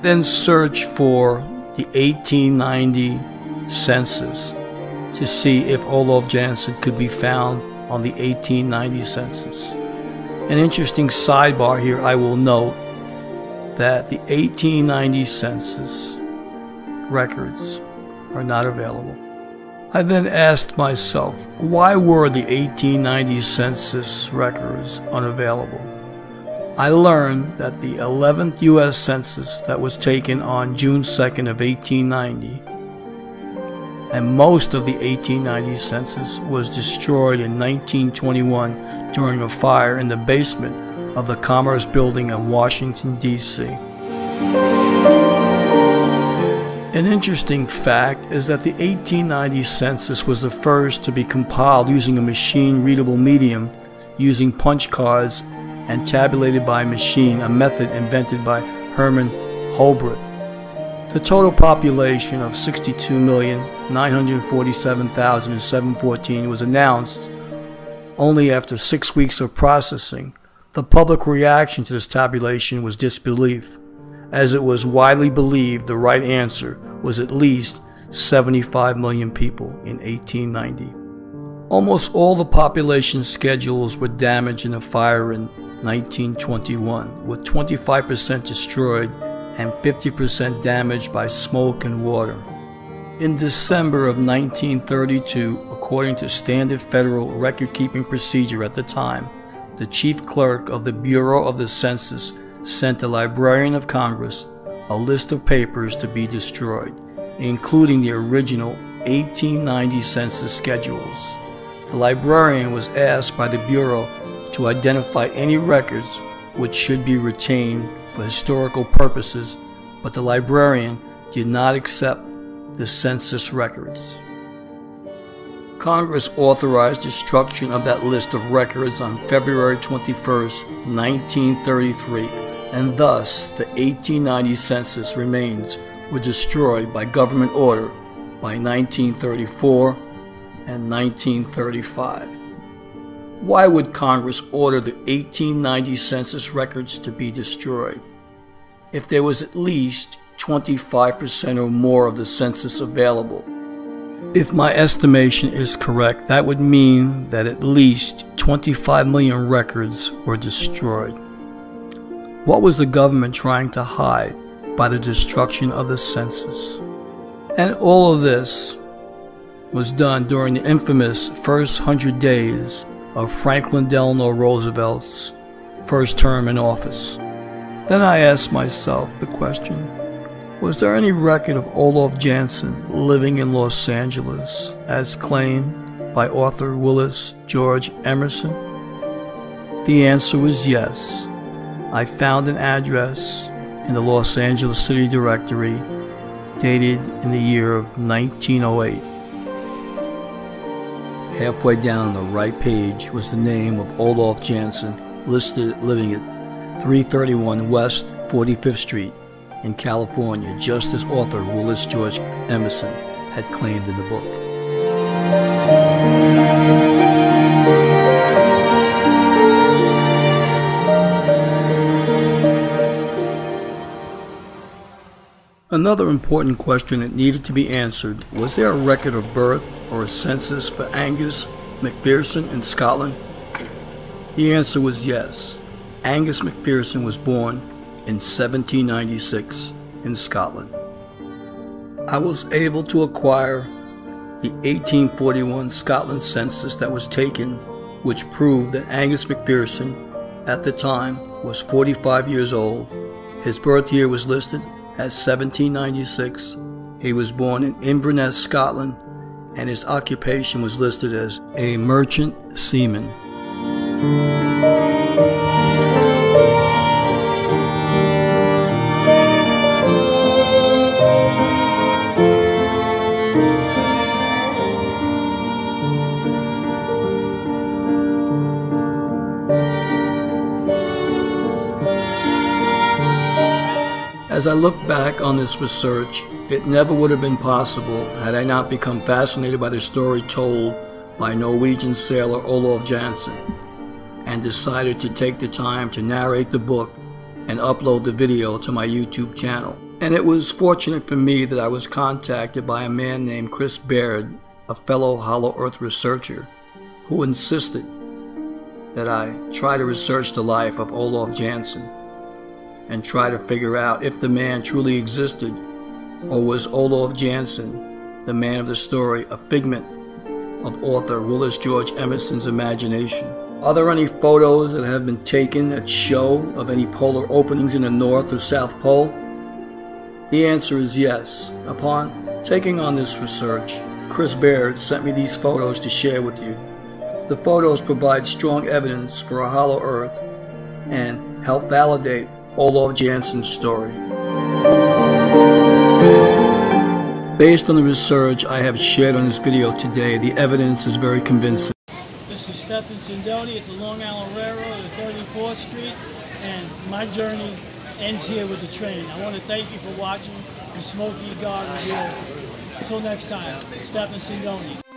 then searched for the 1890 census to see if Olof Jansson could be found on the 1890 census. An interesting sidebar here, I will note that the 1890 census records are not available. I then asked myself, why were the 1890 census records unavailable? I learned that the 11th U.S. Census that was taken on June 2nd of 1890, and most of the 1890 census was destroyed in 1921 during a fire in the basement of the Commerce Building in Washington, D.C. An interesting fact is that the 1890 census was the first to be compiled using a machine-readable medium, using punch cards and tabulated by machine, a method invented by Herman Holbrooke. The total population of 62,947,714 was announced only after 6 weeks of processing. The public reaction to this tabulation was disbelief, as it was widely believed the right answer was at least 75 million people in 1890. Almost all the population schedules were damaged in a fire in 1921, with 25% destroyed and 50% damaged by smoke and water. In December of 1932, according to standard federal record-keeping procedure at the time, the chief clerk of the Bureau of the Census sent the Librarian of Congress a list of papers to be destroyed, including the original 1890 census schedules. The librarian was asked by the Bureau to identify any records which should be retained for historical purposes, but the librarian did not accept the census records. Congress authorized destruction of that list of records on February 21, 1933, and thus the 1890 census remains were destroyed by government order by 1934 and 1935. Why would Congress order the 1890 census records to be destroyed if there was at least 25% or more of the census available? If my estimation is correct, that would mean that at least 25 million records were destroyed. What was the government trying to hide by the destruction of the census? And all of this was done during the infamous first 100 days of Franklin Delano Roosevelt's first term in office. Then I asked myself the question, was there any record of Olof Jansson living in Los Angeles as claimed by author Willis George Emerson? The answer was yes. I found an address in the Los Angeles City Directory dated in the year of 1908. Halfway down the right page was the name of Olof Jansson, listed living at 331 West 45th Street in California, just as author Willis George Emerson had claimed in the book. Another important question that needed to be answered: was there a record of birth or a census for Angus MacPherson in Scotland? The answer was yes. Angus MacPherson was born in 1796 in Scotland. I was able to acquire the 1841 Scotland census that was taken, which proved that Angus MacPherson at the time was 45 years old. His birth year was listed as 1796. He was born in Inverness, Scotland, and his occupation was listed as a merchant seaman. As I look back on this research, it never would have been possible had I not become fascinated by the story told by Norwegian sailor Olof Jansson, and decided to take the time to narrate the book and upload the video to my YouTube channel. And it was fortunate for me that I was contacted by a man named Chris Baird, a fellow Hollow Earth researcher, who insisted that I try to research the life of Olaf Jansen and try to figure out if the man truly existed, or was Olaf Jansen, the man of the story, a figment of author Willis George Emerson's imagination. Are there any photos that have been taken that show of any polar openings in the North or South Pole? The answer is yes. Upon taking on this research, Chris Baird sent me these photos to share with you. The photos provide strong evidence for a hollow Earth and help validate Olaf Jansen's story. Based on the research I have shared on this video today, the evidence is very convincing. This is Stephen Sindoni at the Long Island Railroad at 34th Street, and my journey ends here with the train. I want to thank you for watching the Smoky God Review. Until next time, Stephen Sindoni.